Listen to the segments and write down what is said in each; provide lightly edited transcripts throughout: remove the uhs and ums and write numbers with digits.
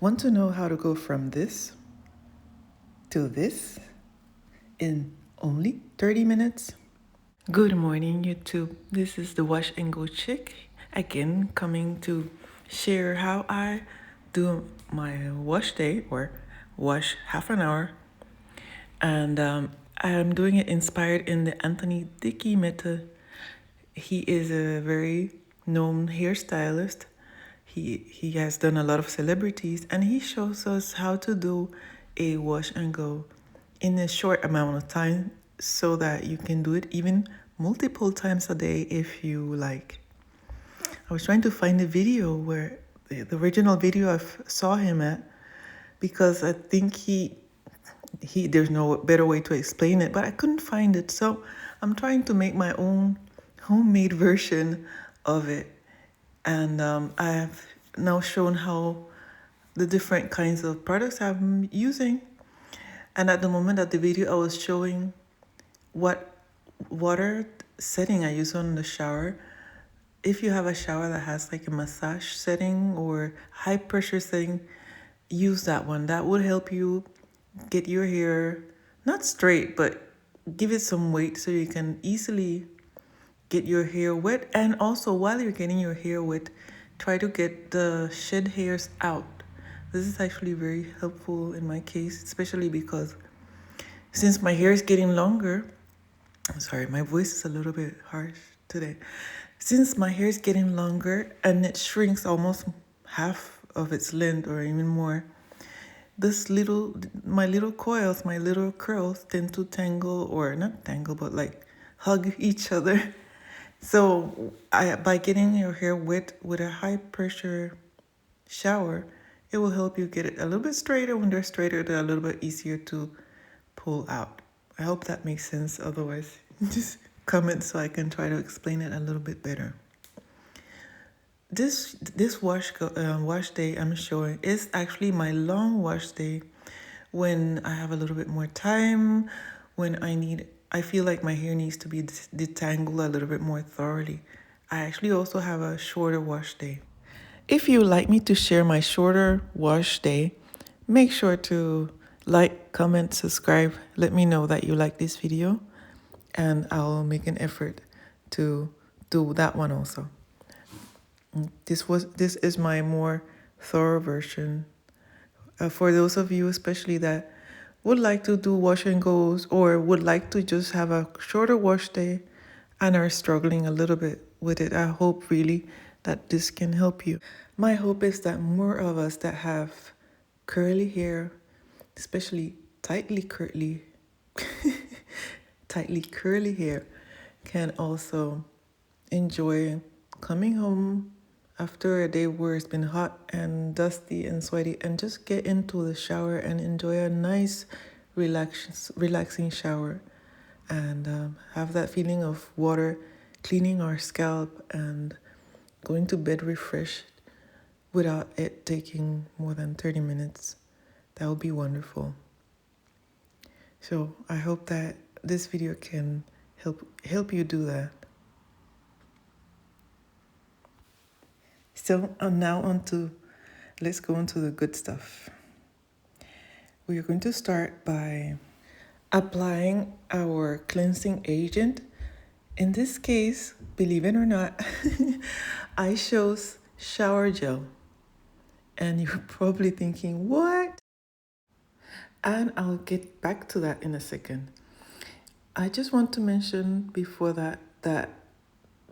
Want to know how to go from this to this in only 30 minutes? Good morning, YouTube. This is the Wash and Go Chick again, coming to share how I do my wash day or wash half an hour. And I'm doing it inspired in the Anthony Dickey method. He is a very known hairstylist. He has done a lot of celebrities, and he shows us how to do a wash and go in a short amount of time so that you can do it even multiple times a day if you like. I was trying to find a video where the original video I saw him at, because I think he there's no better way to explain it, but I couldn't find it. So I'm trying to make my own homemade version of it. And I have now shown how the different kinds of products I'm using. And at the moment of the video, I was showing what water setting I use on the shower. If you have a shower that has like a massage setting or high pressure setting, use that one. That would help you get your hair not straight, but give it some weight so you can easily get your hair wet. And also, while you're getting your hair wet, try to get the shed hairs out. This is actually very helpful in my case, especially because since my hair is getting longer, I'm sorry, my voice is a little bit harsh today. Since my hair is getting longer and it shrinks almost half of its length or even more, my little coils, my little curls tend to tangle, or not tangle, but like hug each other. So by getting your hair wet with a high pressure shower, it will help you get it a little bit straighter. When they're straighter, they're a little bit easier to pull out. I hope that makes sense. Otherwise, just comment so I can try to explain it a little bit better. This wash day I'm showing is actually my long wash day when I have a little bit more time, when I feel like my hair needs to be detangled a little bit more thoroughly. I actually also have a shorter wash day. If you would like me to share my shorter wash day, make sure to like, comment, subscribe. Let me know that you like this video, and I'll make an effort to do that one also. This is my more thorough version. For those of you especially that would like to do wash and goes, or would like to just have a shorter wash day and are struggling a little bit with it, I hope really that this can help you. My hope is that more of us that have curly hair, especially tightly curly hair, can also enjoy coming home after a day where it's been hot and dusty and sweaty, and just get into the shower and enjoy a nice relaxing shower, and have that feeling of water cleaning our scalp and going to bed refreshed without it taking more than 30 minutes. That would be wonderful. So I hope that this video can help you do that. So now let's go into the good stuff. We are going to start by applying our cleansing agent. In this case, believe it or not, I chose shower gel. And you're probably thinking, what? And I'll get back to that in a second. I just want to mention before that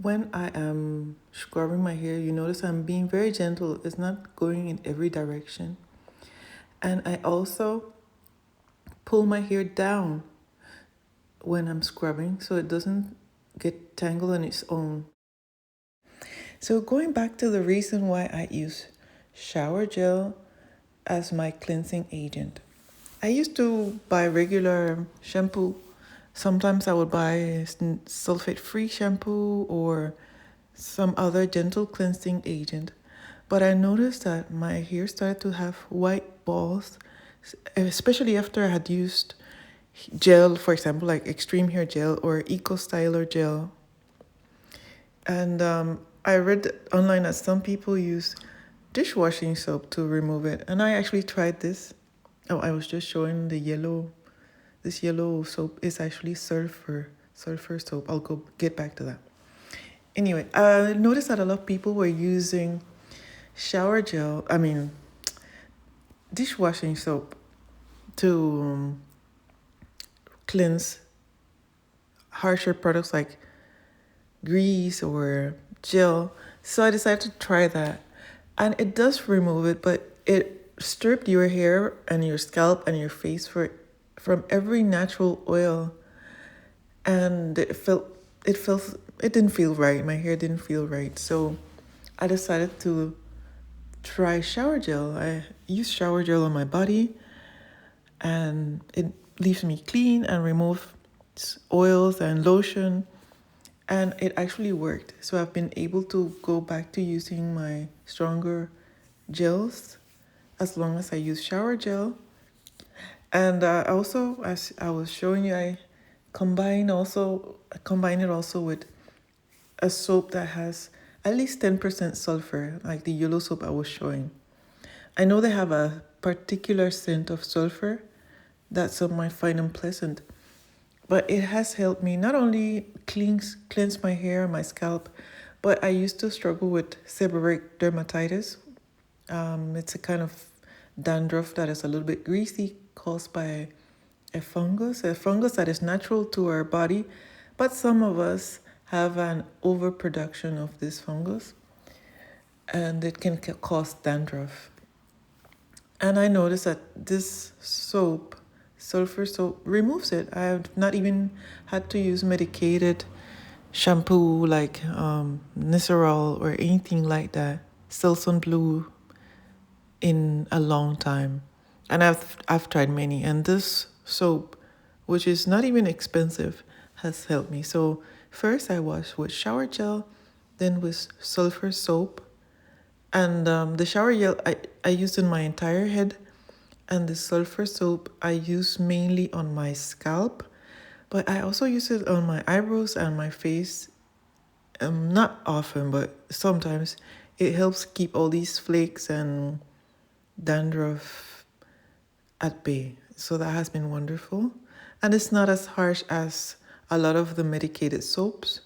when I am scrubbing my hair, you notice I'm being very gentle. It's not going in every direction. And I also pull my hair down when I'm scrubbing so it doesn't get tangled on its own. So going back to the reason why I use shower gel as my cleansing agent. I used to buy regular shampoo. Sometimes I would buy sulfate-free shampoo or some other gentle cleansing agent. But I noticed that my hair started to have white balls, especially after I had used gel, for example, like Extreme Hair Gel or Eco Styler Gel. And I read online that some people use dishwashing soap to remove it. And I actually tried this. Oh, I was just showing the yellow. This yellow soap is actually sulfur soap. I'll go get back to that. Anyway, I noticed that a lot of people were using shower gel, dishwashing soap to cleanse harsher products like grease or gel. So I decided to try that. And it does remove it, but it stripped your hair and your scalp and your face from every natural oil. And it didn't feel right. My hair didn't feel right. So I decided to try shower gel. I use shower gel on my body, and it leaves me clean and remove oils and lotion, and it actually worked. So I've been able to go back to using my stronger gels as long as I use shower gel. And also, as I was showing you, I combine it also with a soap that has at least 10% sulfur, like the yellow soap I was showing. I know they have a particular scent of sulfur that some might find unpleasant, but it has helped me not only cleanse my hair, my scalp, but I used to struggle with seborrheic dermatitis. It's a kind of dandruff that is a little bit greasy, caused by a fungus that is natural to our body, but some of us have an overproduction of this fungus, and it can cause dandruff. And I noticed that this soap, sulfur soap, removes it. I have not even had to use medicated shampoo like Nicerol or anything like that, Selsun Blue, in a long time. And I've tried many, and this soap, which is not even expensive, has helped me. So first I wash with shower gel, then with sulfur soap. And the shower gel I used in my entire head, and the sulfur soap I use mainly on my scalp, but I also use it on my eyebrows and my face. Not often, but sometimes. It helps keep all these flakes and dandruff at bay. So that has been wonderful. And it's not as harsh as a lot of the medicated soaps.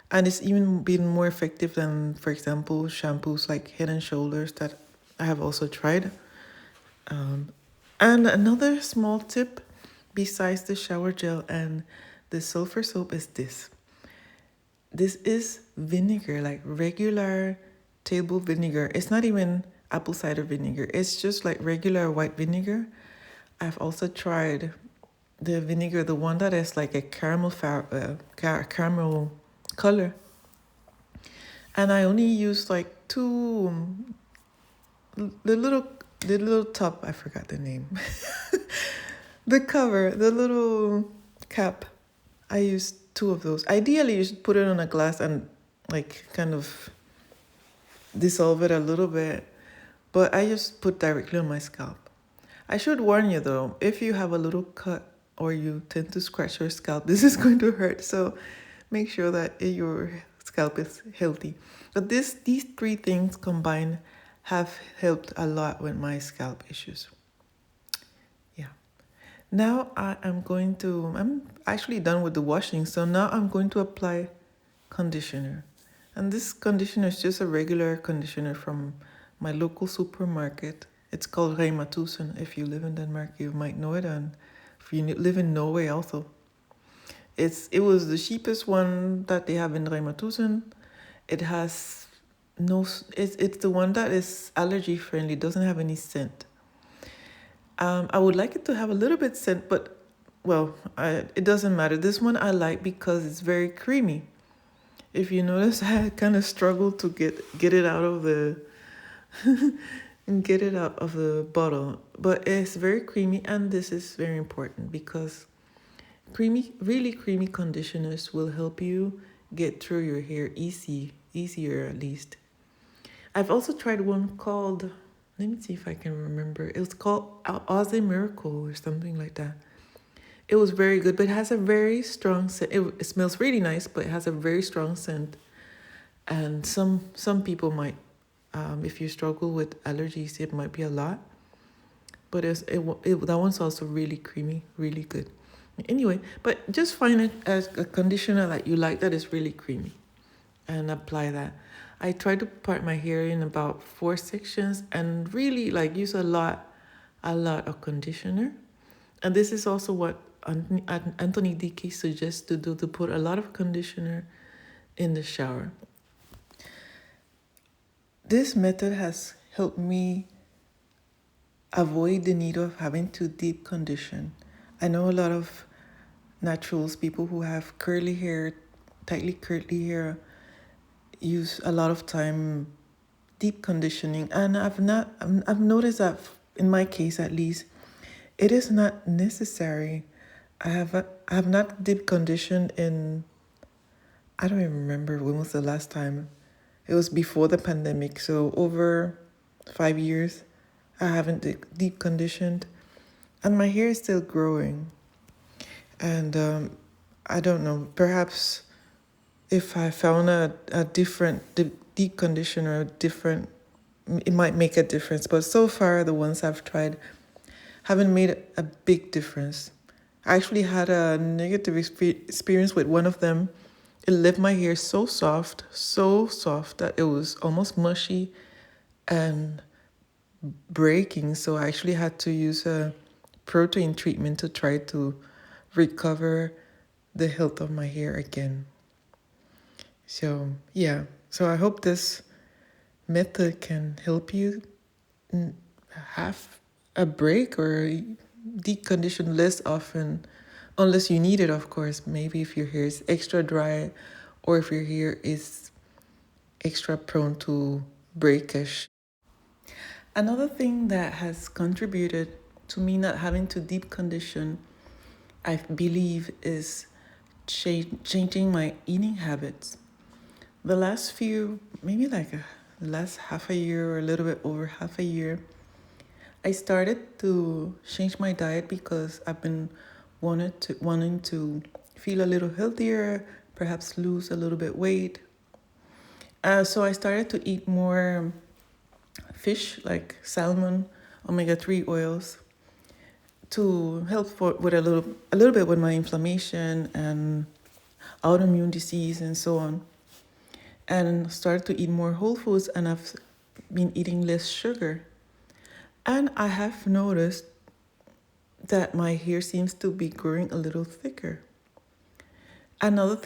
And it's even been more effective than, for example, shampoos like Head and Shoulders that I have also tried. And another small tip besides the shower gel and the sulfur soap is this. This is vinegar, like regular table vinegar. It's not even apple cider vinegar. It's just like regular white vinegar. I've also tried the vinegar, the one that is like a caramel color. And I only used like two, the little top, I forgot the name. The cover, the little cap. I used two of those. Ideally, you should put it on a glass and like kind of dissolve it a little bit, but I just put directly on my scalp. I should warn you though, if you have a little cut or you tend to scratch your scalp, this is going to hurt. So make sure that your scalp is healthy. But these three things combined have helped a lot with my scalp issues. Yeah. Now I'm actually done with the washing. So now I'm going to apply conditioner. And this conditioner is just a regular conditioner from my local supermarket. It's called Rema 1000. If you live in Denmark, you might know it. And if you live in Norway also. It was the cheapest one that they have in Rema 1000. It has it's the one that is allergy friendly, doesn't have any scent. I would like it to have a little bit scent, but it doesn't matter. This one I like because it's very creamy. If you notice, I kind of struggled to get it out of the get it out of the bottle, but it's very creamy, and this is very important because really creamy conditioners will help you get through your hair easier at least. I've also tried one called, let me see if I can remember. It was called Aussie Miracle or something like that. It was very good, but it has a very strong scent. It smells really nice, but it has a very strong scent. And some people might If you struggle with allergies, it might be a lot. But that one's also really creamy, really good. Anyway, but just find it as a conditioner that you like that is really creamy and apply that. I try to part my hair in about 4 sections and really like use a lot of conditioner. And this is also what Anthony Dickey suggests to do, to put a lot of conditioner in the shower. This method has helped me avoid the need of having to deep condition. I know a lot of naturals, people who have curly hair, tightly curly hair, use a lot of time deep conditioning, and I've noticed that in my case at least, it is not necessary. I have not deep conditioned in, I don't even remember when was the last time. It was before the pandemic, so over 5 years I haven't deep conditioned, and my hair is still growing. And I don't know, perhaps if I found a different deep conditioner, different, it might make a difference. But so far, the ones I've tried haven't made a big difference. I actually had a negative experience with one of them. It left my hair so soft that it was almost mushy and breaking. So I actually had to use a protein treatment to try to recover the health of my hair again. So yeah, so I hope this method can help you have a break or deep condition less often, unless you need it, of course. Maybe if your hair is extra dry or if your hair is extra prone to breakage. Another thing that has contributed to me not having to deep condition, I believe, is changing my eating habits. The last few, maybe like the last half a year or a little bit over half a year, I started to change my diet because I've been wanting to feel a little healthier, perhaps lose a little bit weight. So I started to eat more fish, like salmon, omega-3 oils, to help with a little bit with my inflammation and autoimmune disease and so on. And started to eat more whole foods, and I've been eating less sugar. And I have noticed that my hair seems to be growing a little thicker. Another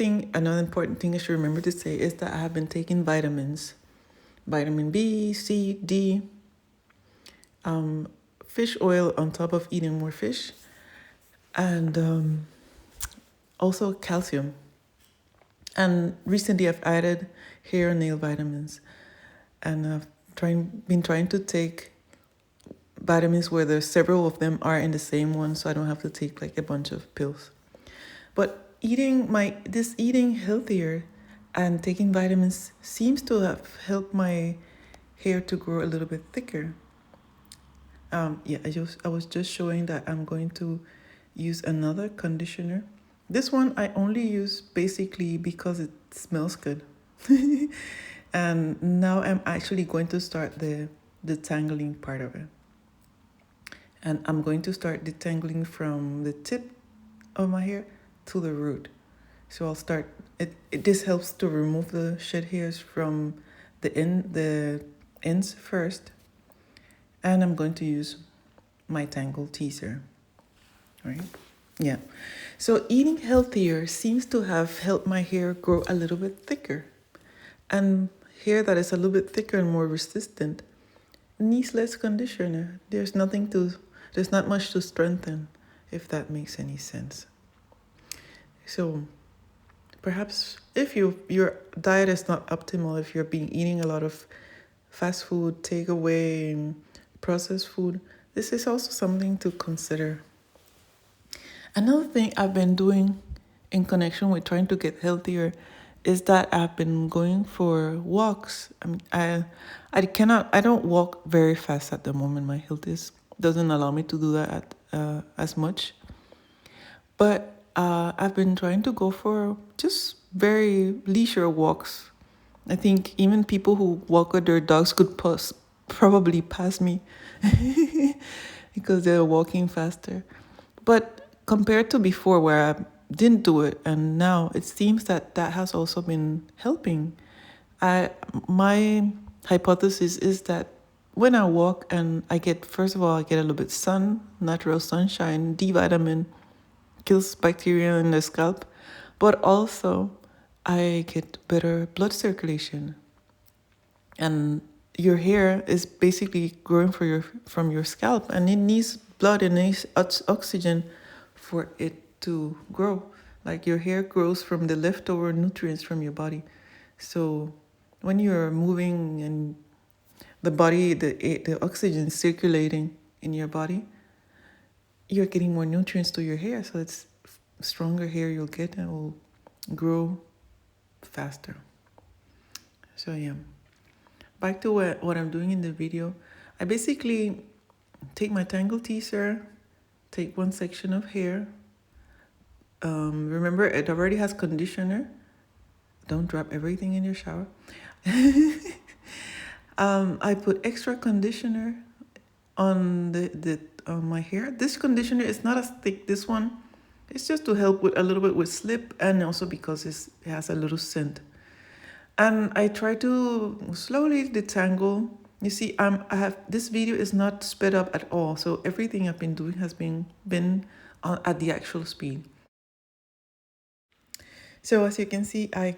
important thing I should remember to say is that I have been taking vitamins. Vitamin B, C, D, fish oil on top of eating more fish, and also calcium. And recently I've added hair and nail vitamins, and I've been trying to take vitamins where there's several of them are in the same one, so I don't have to take like a bunch of pills. But eating healthier and taking vitamins seems to have helped my hair to grow a little bit thicker. I was just showing that I'm going to use another conditioner. This one I only use basically because it smells good. And now I'm actually going to start the detangling part of it. And I'm going to start detangling from the tip of my hair to the root. So I'll start this helps to remove the shed hairs from the ends first. And I'm going to use my tangle teaser. Right? Yeah. So eating healthier seems to have helped my hair grow a little bit thicker. And hair that is a little bit thicker and more resistant needs less conditioner. There's not much to strengthen, if that makes any sense. So perhaps if your diet is not optimal, if you're eating a lot of fast food, takeaway, processed food, this is also something to consider. Another thing I've been doing in connection with trying to get healthier is that I've been going for walks. I don't walk very fast at the moment. My health doesn't allow me to do that as much. But I've been trying to go for just very leisure walks, I think even people who walk with their dogs could probably pass me because they're walking faster. But compared to before, where I didn't do it, and now it seems that that has also been helping. My hypothesis is that when I walk and I get, first of all, I get a little bit sun, natural sunshine, D vitamin, kills bacteria in the scalp, but also I get better blood circulation. And your hair is basically growing from your scalp, and it needs blood and needs oxygen for it to grow. Like your hair grows from the leftover nutrients from your body. So when you're moving and the body, the oxygen circulating in your body, you're getting more nutrients to your hair. So it's stronger hair you'll get and will grow faster. So yeah. Back to what I'm doing in the video. I basically take my tangle teaser, take one section of hair. Remember, it already has conditioner. Don't drop everything in your shower. I put extra conditioner on on my hair. This conditioner is not as thick. This one, it's just to help with a little bit with slip, and also because it has a little scent. And I try to slowly detangle. You see, I have this video is not sped up at all, so everything I've been doing has been at the actual speed. So as you can see, I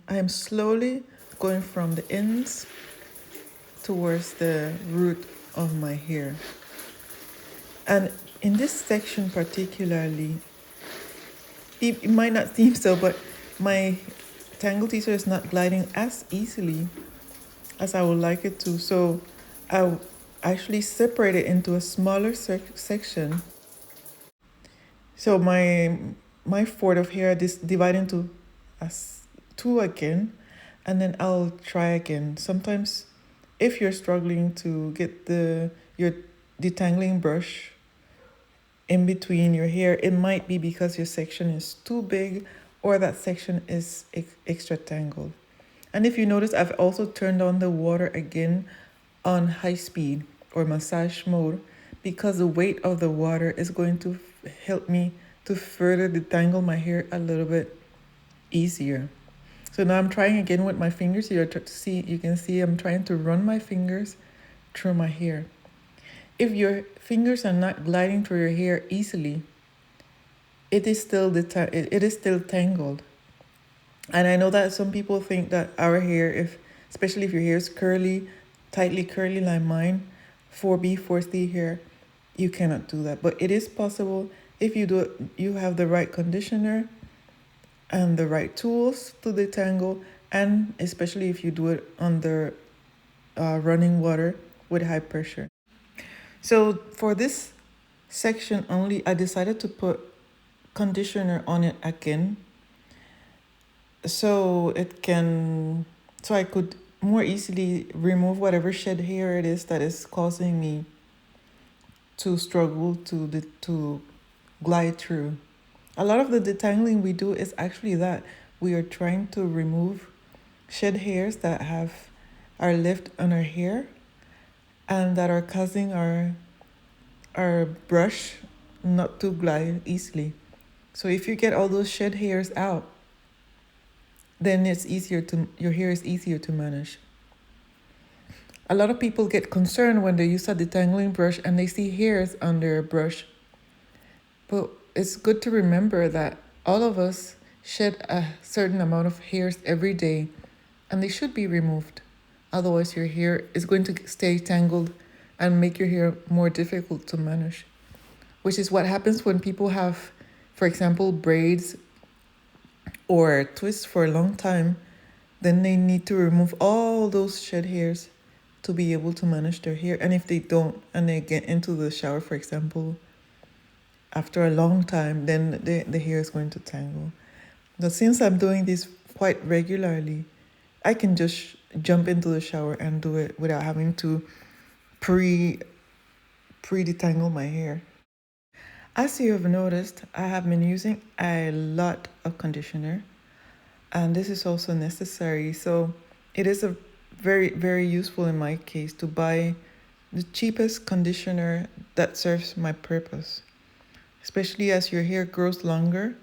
am slowly going from the ends towards the root of my hair. And in this section particularly, it might not seem so, but my tangle teaser is not gliding as easily as I would like it to. So I actually separate it into a smaller section. So my fourth of hair divide into as two again, and then I'll try again. Sometimes if you're struggling to get your detangling brush in between your hair, it might be because your section is too big or that section is extra tangled. And if you notice, I've also turned on the water again on high speed or massage mode because the weight of the water is going to help me to further detangle my hair a little bit easier. So now I'm trying again with my fingers. You can see I'm trying to run my fingers through my hair. If your fingers are not gliding through your hair easily, it is still tangled. And I know that some people think that our hair, especially if your hair is curly, tightly curly like mine, 4B, 4C hair, you cannot do that. But it is possible if you do it, you have the right conditioner and the right tools to detangle, and especially if you do it under running water with high pressure. So for this section only, I decided to put conditioner on it again so I could more easily remove whatever shed hair it is that is causing me to struggle to glide through. A lot of the detangling we do is actually that we are trying to remove shed hairs that are left on our hair and that are causing our brush not to glide easily. So if you get all those shed hairs out, then your hair is easier to manage. A lot of people get concerned when they use a detangling brush and they see hairs on their brush. But it's good to remember that all of us shed a certain amount of hairs every day, and they should be removed. Otherwise, your hair is going to stay tangled and make your hair more difficult to manage, which is what happens when people have, for example, braids or twists for a long time. Then they need to remove all those shed hairs to be able to manage their hair. And if they don't, and they get into the shower, for example, after a long time, then the hair is going to tangle. But since I'm doing this quite regularly, I can just jump into the shower and do it without having to pre-detangle my hair. As you have noticed, I have been using a lot of conditioner, and this is also necessary. So It is a very useful in my case to buy the cheapest conditioner that serves my purpose. Especially as your hair grows longer,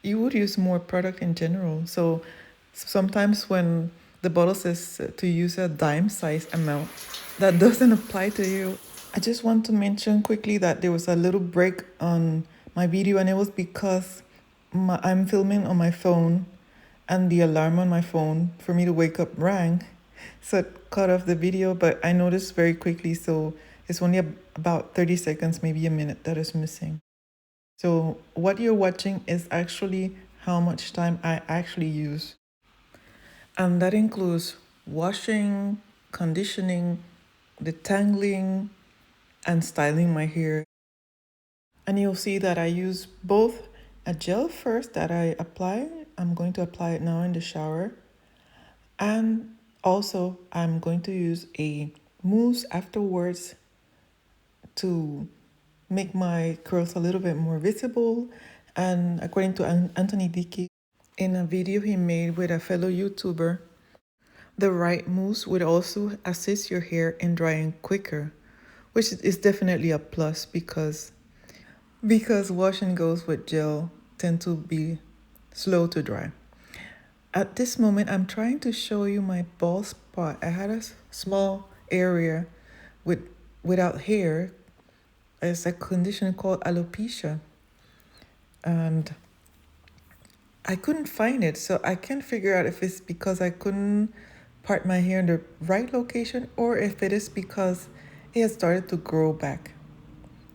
you would use more product in general. So sometimes when the bottle says to use a dime size amount, that doesn't apply to you. I just want to mention quickly that there was a little break on my video, and it was because I'm filming on my phone and the alarm on my phone for me to wake up rang. So it cut off the video, but I noticed very quickly, so it's only about 30 seconds, maybe a minute that is missing. So what you're watching is actually how much time I actually use. And that includes washing, conditioning, detangling, and styling my hair. And you'll see that I use both a gel first that I apply. I'm going to apply it now in the shower. And also, I'm going to use a mousse afterwards to make my curls a little bit more visible. And according to Anthony Dickey, in a video he made with a fellow YouTuber, the right mousse would also assist your hair in drying quicker, which is definitely a plus because wash and goes with gel tend to be slow to dry. At this moment, I'm trying to show you my bald spot. I had a small area with without hair. It's a condition called alopecia, and I couldn't find it, so I can't figure out if it's because I couldn't part my hair in the right location or if it is because it has started to grow back.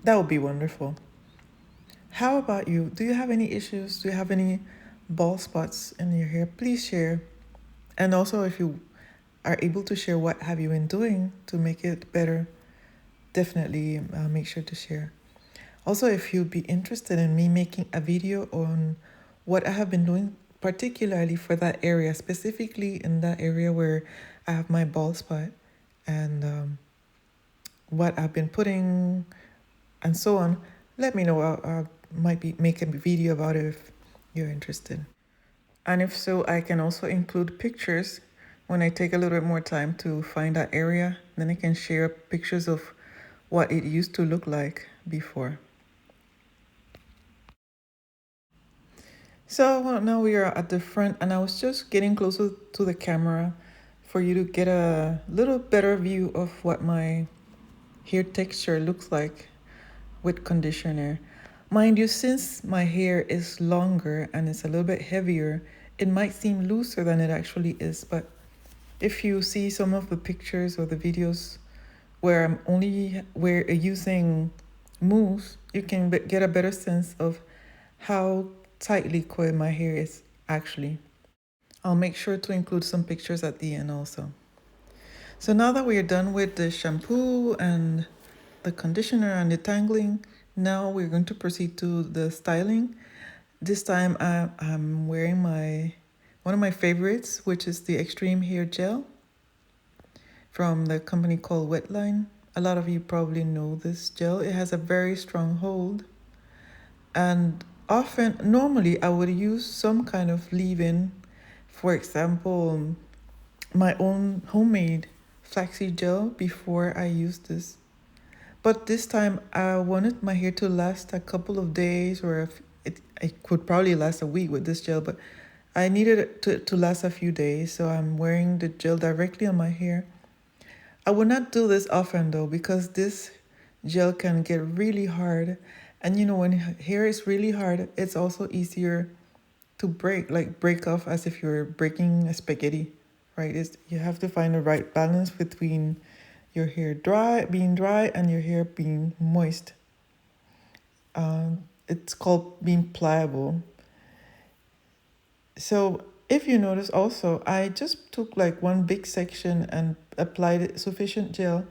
That would be wonderful. How about you? Do you have any issues? Do you have any bald spots in your hair? Please share. And also, if you are able to share what have you been doing to make it better, definitely make sure to share. Also, if you'd be interested in me making a video on what I have been doing, particularly for that area, specifically in that area where I have my bald spot, and what I've been putting and so on, let me know. I might be make a video about it if you're interested. And if so, I can also include pictures when I take a little bit more time to find that area. Then I can share pictures of what it used to look like before. So well, now we are at the front, and I was just getting closer to the camera for you to get a little better view of what my hair texture looks like with conditioner. Mind you, since my hair is longer and it's a little bit heavier, it might seem looser than it actually is. But if you see some of the pictures or the videos where I'm only where using mousse, you can get a better sense of how tightly coiled my hair is actually. I'll make sure to include some pictures at the end also. So now that we are done with the shampoo and the conditioner and the tangling, now we're going to proceed to the styling. This time I'm wearing one of my favorites, which is the Extreme Hair Gel from the company called Wetline. A lot of you probably know this gel. It has a very strong hold, and normally I would use some kind of leave-in, for example, my own homemade flaxseed gel before I use this. But this time I wanted my hair to last a couple of days, or if it could probably last a week with this gel, but I needed it to last a few days, so I'm wearing the gel directly on my hair. I would not do this often though, because this gel can get really hard. And you know, when hair is really hard, it's also easier to break off as if you're breaking a spaghetti, right? You have to find the right balance between your hair being dry and your hair being moist. It's called being pliable. So if you notice also, I just took like one big section and applied sufficient gel.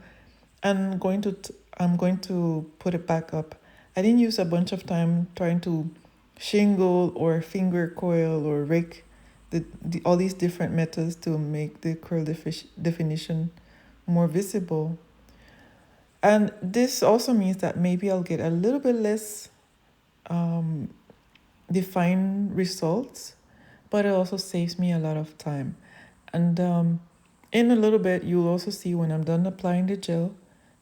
I'm going to put it back up. I didn't use a bunch of time trying to shingle or finger coil or rake all these different methods to make the curl definition more visible. And this also means that maybe I'll get a little bit less defined results, but it also saves me a lot of time. And in a little bit, you'll also see when I'm done applying the gel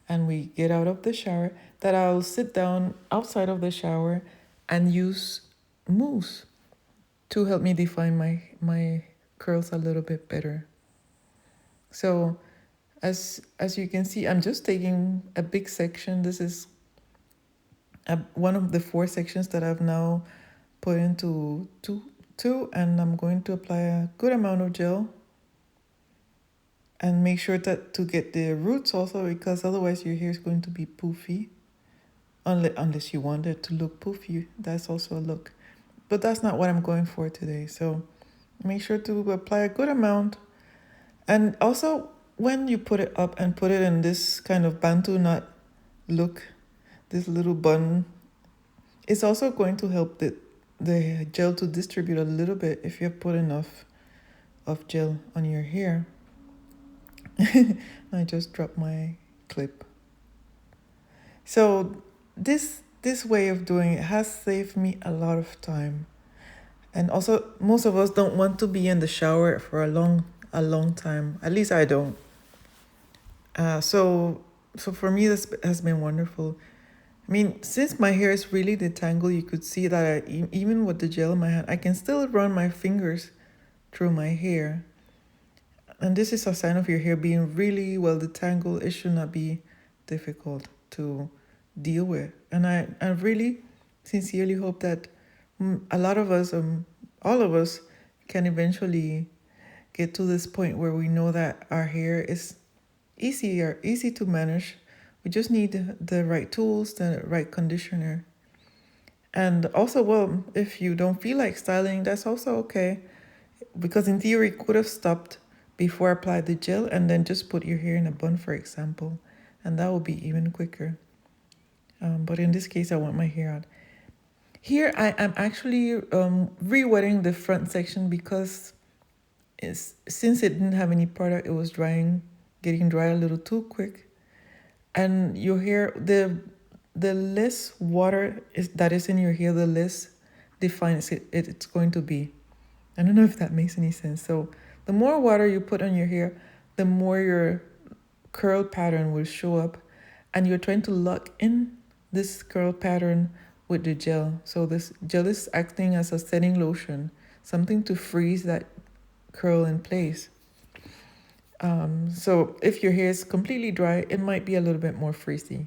and we get out of the shower that I'll sit down outside of the shower and use mousse to help me define my curls a little bit better. So as you can see, I'm just taking a big section. This is one of the 4 sections that I've now put into two, and I'm going to apply a good amount of gel and make sure that to get the roots also, because otherwise your hair is going to be poofy. Unless you want it to look poofy, that's also a look. But that's not what I'm going for today. So make sure to apply a good amount. And also, when you put it up and put it in this kind of bantu knot look, this little bun, it's also going to help the gel to distribute a little bit if you put enough of gel on your hair. I just dropped my clip. So this way of doing it has saved me a lot of time. And also, most of us don't want to be in the shower for a long time. At least I don't. So for me, this has been wonderful. I mean, since my hair is really detangled, you could see that even with the gel in my hand, I can still run my fingers through my hair. And this is a sign of your hair being really well detangled. It should not be difficult to deal with. And I really sincerely hope that a lot of us, all of us, can eventually get to this point where we know that our hair is easy to manage. We just need the right tools, the right conditioner. And also, well, if you don't feel like styling, that's also okay. Because in theory, you could have stopped before I applied the gel and then just put your hair in a bun, for example. And that would be even quicker. But in this case, I want my hair out. Here, I am actually re-wetting the front section because since it didn't have any product, it was getting dry a little too quick. And your hair, the less water that is in your hair, the less defined it's going to be. I don't know if that makes any sense. So the more water you put on your hair, the more your curl pattern will show up, and you're trying to lock in this curl pattern with the gel. So this gel is acting as a setting lotion, something to freeze that curl in place. So if your hair is completely dry, it might be a little bit more frizzy.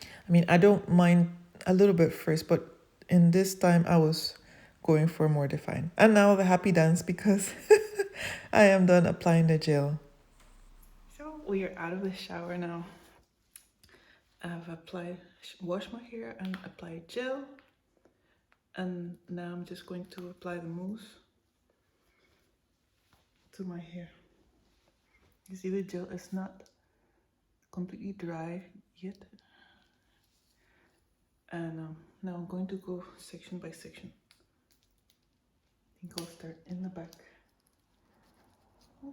I mean, I don't mind a little bit first, but in this time I was going for more defined. And now the happy dance because I am done applying the gel. So we are out of the shower now. I've washed my hair and applied gel. And now I'm just going to apply the mousse to my hair. You see the gel is not completely dry yet. And now I'm going to go section by section. I think I'll start in the back. Yeah.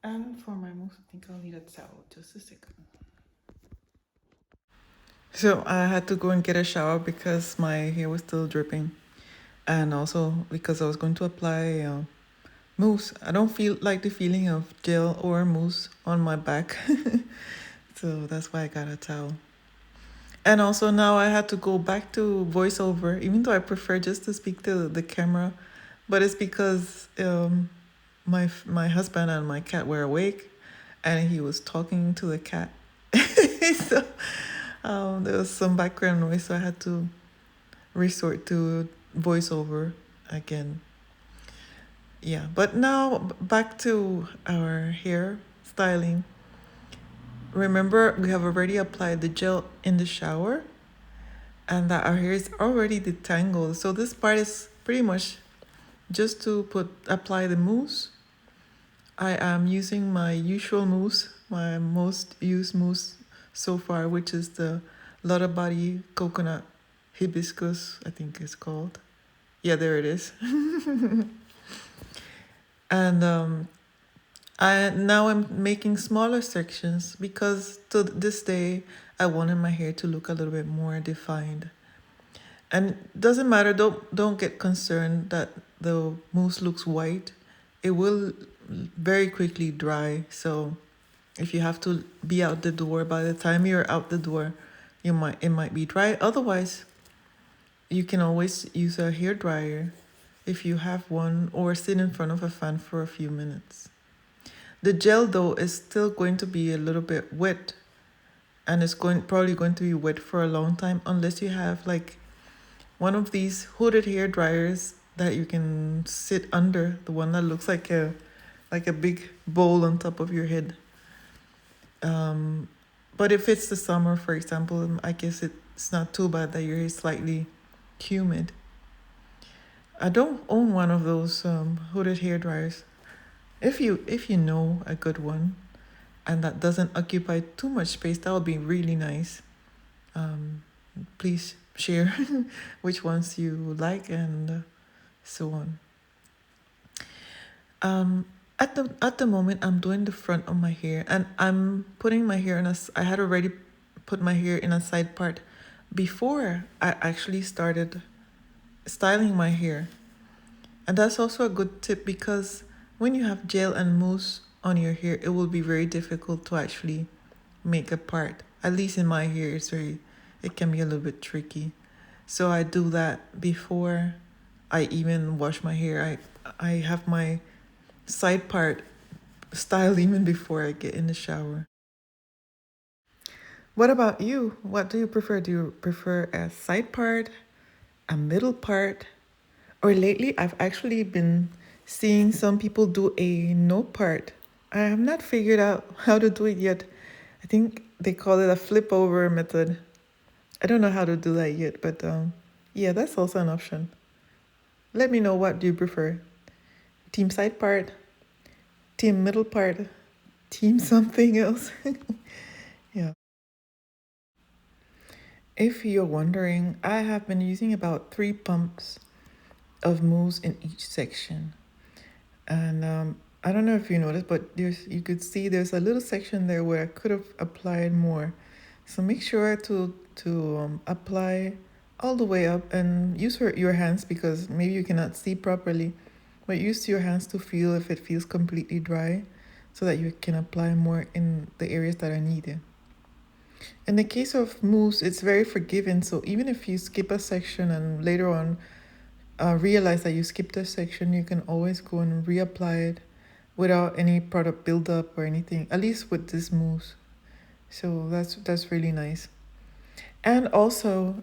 And for my mousse, I think I'll need a towel. Just a second. So I had to go and get a shower because my hair was still dripping. And also because I was going to apply mousse. I don't feel like the feeling of gel or mousse on my back. So that's why I got a towel. And also now I had to go back to voiceover, even though I prefer just to speak to the camera. But it's because my husband and my cat were awake and he was talking to the cat. So there was some background noise, so I had to resort to voiceover again. Yeah, but now back to our hair styling. Remember, we have already applied the gel in the shower and that our hair is already detangled. So this part is pretty much just to apply the mousse. I am using my usual mousse, my most used mousse so far, which is the Lotta Body Coconut Hibiscus, I think it's called. Yeah, there it is. And I'm making smaller sections because to this day I wanted my hair to look a little bit more defined. And it doesn't matter, don't get concerned that the mousse looks white. it will very quickly dry. So if you have to be out the door, by the time you're out the door, it might be dry. Otherwise, you can always use a hair dryer if you have one, or sit in front of a fan for a few minutes. The gel though is still going to be a little bit wet, and it's probably going to be wet for a long time unless you have like one of these hooded hair dryers that you can sit under, the one that looks like a big bowl on top of your head. But if it's the summer, for example, I guess it's not too bad that your hair is slightly humid. I don't own one of those hooded hair dryers. If you know a good one and that doesn't occupy too much space, that would be really nice. Please share which ones you like and so on. At the moment, I'm doing the front of my hair, and I'm putting my hair I had already put my hair in a side part before I actually started styling my hair. And that's also a good tip, because when you have gel and mousse on your hair, it will be very difficult to actually make a part. At least in my hair, it can be a little bit tricky. So I do that before I even wash my hair. I have my side part styled even before I get in the shower. What about you? What do you prefer? Do you prefer a side part, a middle part, or lately I've actually been seeing some people do a no part. I have not figured out how to do it yet. I think they call it a flip over method. I don't know how to do that yet, but yeah, that's also an option. Let me know, what do you prefer? Team side part, team middle part, team something else. Yeah. If you're wondering, I have been using about 3 pumps of mousse in each section. And I don't know if you noticed, but you could see there's a little section there where I could have applied more. So make sure to apply all the way up, and use your hands, because maybe you cannot see properly, but use your hands to feel if it feels completely dry, so that you can apply more in the areas that are needed. In the case of mousse, it's very forgiving, so even if you skip a section and later on realize that you skipped a section, you can always go and reapply it without any product buildup or anything, at least with this mousse. So that's really nice. And also,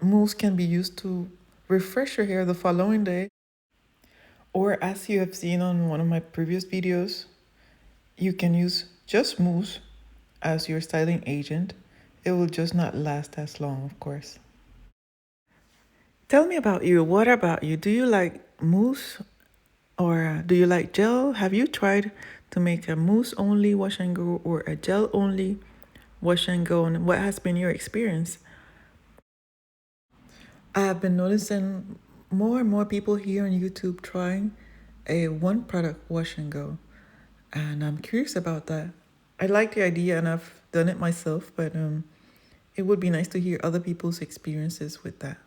mousse can be used to refresh your hair the following day, or as you have seen on one of my previous videos, you can use just mousse as your styling agent. It will just not last as long, of course. Tell me about you. What about you? Do you like mousse, or do you like gel? Have you tried to make a mousse only wash and go, or a gel only wash and go? And what has been your experience? I have been noticing more and more people here on YouTube trying a one product wash and go. And I'm curious about that. I like the idea and I've done it myself, but it would be nice to hear other people's experiences with that.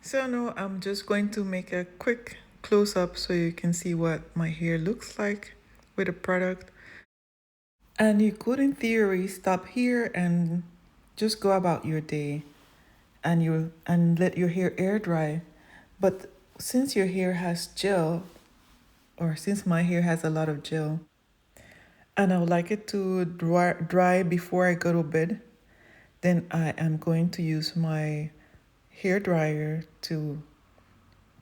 So now I'm just going to make a quick close up so you can see what my hair looks like with a product. And you could, in theory, stop here and just go about your day, and let your hair air dry. But since your hair has gel, or since my hair has a lot of gel, and I would like it to dry before I go to bed, then I am going to use my hair dryer to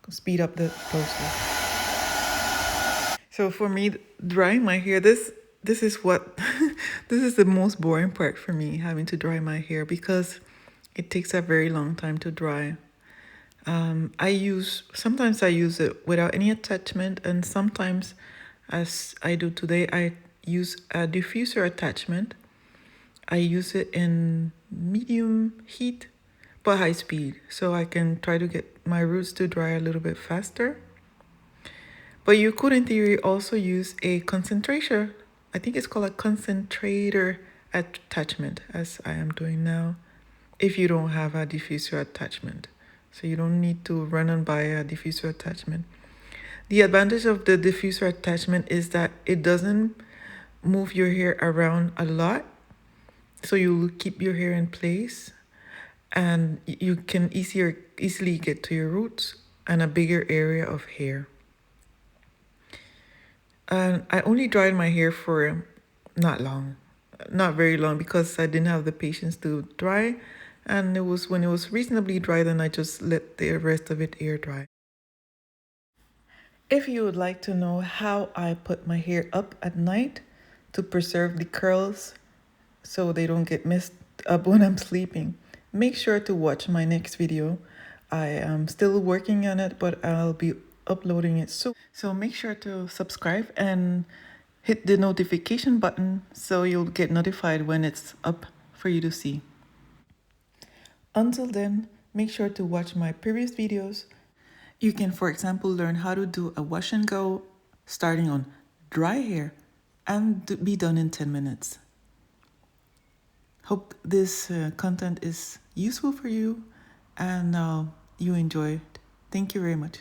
speed up the process. So for me, drying my hair, this is what this is the most boring part for me, having to dry my hair, because it takes a very long time to dry. Sometimes I use it without any attachment, and sometimes, as I do today, I use a diffuser attachment. I use it in medium heat but high speed, so I can try to get my roots to dry a little bit faster. But you could, in theory, also use a concentrator. I think it's called a concentrator attachment, as I am doing now, if you don't have a diffuser attachment. So you don't need to run and buy a diffuser attachment. The advantage of the diffuser attachment is that it doesn't move your hair around a lot, so you keep your hair in place, and you can easily get to your roots and a bigger area of hair. And I only dried my hair for not long, not very long, because I didn't have the patience to dry. And it was when it was reasonably dry, then I just let the rest of it air dry. If you would like to know how I put my hair up at night to preserve the curls so they don't get messed up when I'm sleeping, make sure to watch my next video. I am still working on it, but I'll be uploading it soon. So make sure to subscribe and hit the notification button so you'll get notified when it's up for you to see. Until then, make sure to watch my previous videos. You can, for example, learn how to do a wash and go starting on dry hair and be done in 10 minutes. Hope this content is useful for you and you enjoy it. Thank you very much.